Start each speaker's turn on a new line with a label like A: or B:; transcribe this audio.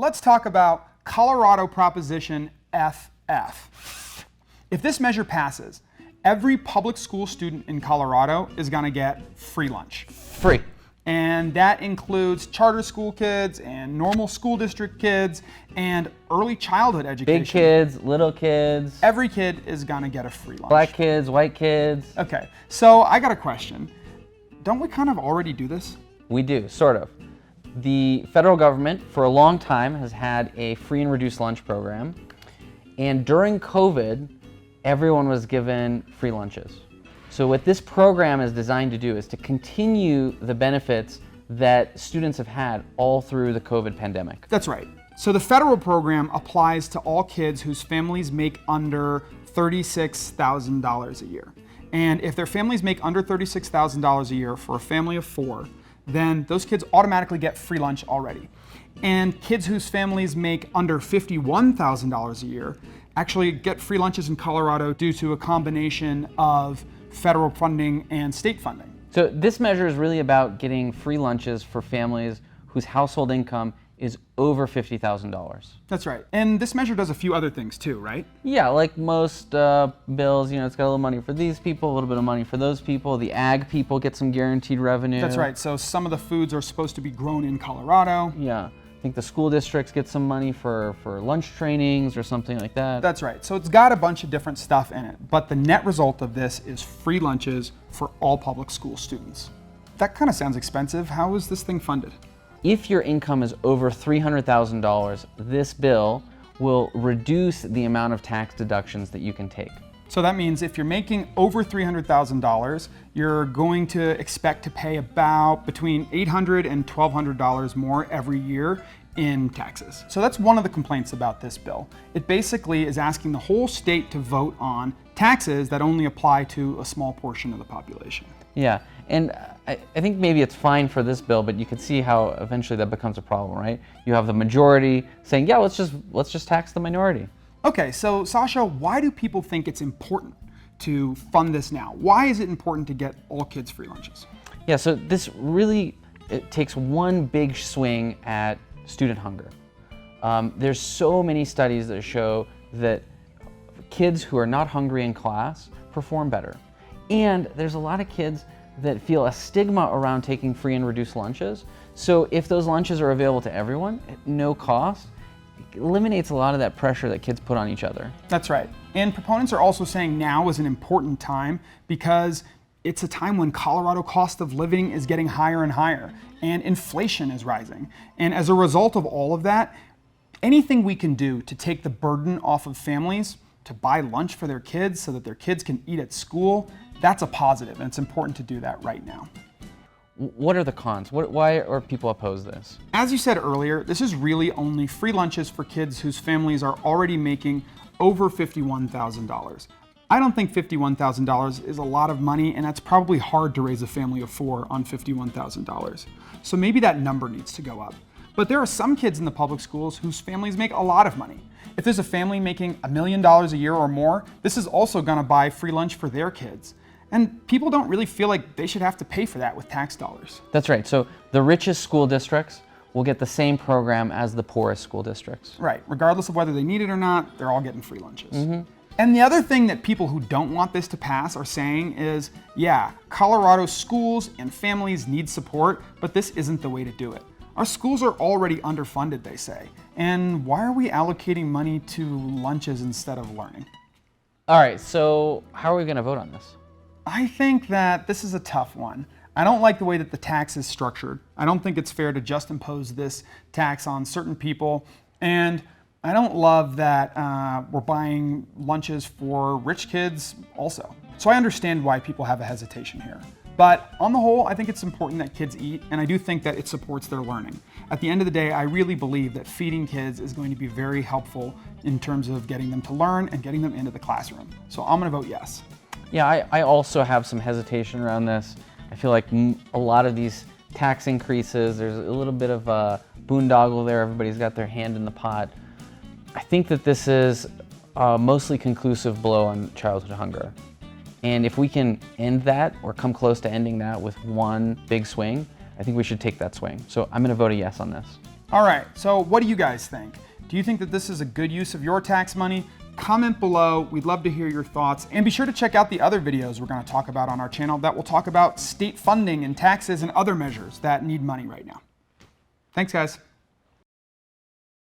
A: let's talk about Colorado Proposition FF. If this measure passes, every public school student in Colorado is going to get free lunch.
B: Free.
A: And that includes charter school kids and normal school district kids and early childhood education.
B: Big kids, little kids.
A: Every kid is going to get a free lunch.
B: Black kids, white kids.
A: Okay, so I got a question. Don't we kind of already do this?
B: We do, sort of. The federal government for a long time has had a free and reduced lunch program. And during COVID, everyone was given free lunches. So what this program is designed to do is to continue the benefits that students have had all through the COVID pandemic.
A: That's right. So the federal program applies to all kids whose families make under $36,000 a year. And if their families make under $36,000 a year for a family of 4, then those kids automatically get free lunch already. And kids whose families make under $51,000 a year actually get free lunches in Colorado due to a combination of federal funding and state funding.
B: So this measure is really about getting free lunches for families whose household income is over $50,000.
A: That's right. And this measure does a few other things too, right?
B: Yeah, like most bills, it's got a little money for these people, a little bit of money for those people. The ag people get some guaranteed revenue.
A: That's right. So some of the foods are supposed to be grown in Colorado.
B: Yeah. I think the school districts get some money for lunch trainings or something like that.
A: That's right. So it's got a bunch of different stuff in it, but the net result of this is free lunches for all public school students. That kind of sounds expensive. How is this thing funded?
B: If your income is over $300,000, this bill will reduce the amount of tax deductions that you can take.
A: So that means if you're making over $300,000, you're going to expect to pay about between $800 and $1,200 more every year in taxes. So that's one of the complaints about this bill. It basically is asking the whole state to vote on taxes that only apply to a small portion of the population.
B: Yeah, and I think maybe it's fine for this bill, but you can see how eventually that becomes a problem, right? You have the majority saying, yeah, let's just tax the minority.
A: Okay, so Sasha, why do people think it's important to fund this now? Why is it important to get all kids free lunches?
B: Yeah, so this really, it takes one big swing at student hunger. There's so many studies that show that kids who are not hungry in class perform better. And there's a lot of kids that feel a stigma around taking free and reduced lunches. So if those lunches are available to everyone at no cost, it eliminates a lot of that pressure that kids put on each other.
A: That's right. And proponents are also saying now is an important time because it's a time when Colorado cost of living is getting higher and higher and inflation is rising. And as a result of all of that, anything we can do to take the burden off of families to buy lunch for their kids so that their kids can eat at school, that's a positive, and it's important to do that right now.
B: What are the cons? Why are people opposed to this?
A: As you said earlier, this is really only free lunches for kids whose families are already making over $51,000. I don't think $51,000 is a lot of money, and that's probably hard to raise a family of 4 on $51,000. So maybe that number needs to go up. But there are some kids in the public schools whose families make a lot of money. If there's a family making $1 million a year or more, this is also going to buy free lunch for their kids. And people don't really feel like they should have to pay for that with tax dollars.
B: That's right. So the richest school districts will get the same program as the poorest school districts.
A: Right. Regardless of whether they need it or not, they're all getting free lunches. Mm-hmm. And the other thing that people who don't want this to pass are saying is, yeah, Colorado schools and families need support, but this isn't the way to do it. Our schools are already underfunded, they say. And why are we allocating money to lunches instead of learning?
B: All right, so how are we going to vote on this?
A: I think that this is a tough one. I don't like the way that the tax is structured. I don't think it's fair to just impose this tax on certain people. And I don't love that we're buying lunches for rich kids also. So I understand why people have a hesitation here. But on the whole, I think it's important that kids eat, and I do think that it supports their learning. At the end of the day, I really believe that feeding kids is going to be very helpful in terms of getting them to learn and getting them into the classroom. So I'm going to vote yes.
B: Yeah, I also have some hesitation around this. I feel like a lot of these tax increases, there's a little bit of a boondoggle there. Everybody's got their hand in the pot. I think that this is a mostly conclusive blow on childhood hunger. And if we can end that or come close to ending that with one big swing, I think we should take that swing. So I'm going to vote a yes on this.
A: All right, so what do you guys think? Do you think that this is a good use of your tax money? Comment below. We'd love to hear your thoughts. And be sure to check out the other videos we're going to talk about on our channel that will talk about state funding and taxes and other measures that need money right now. Thanks, guys.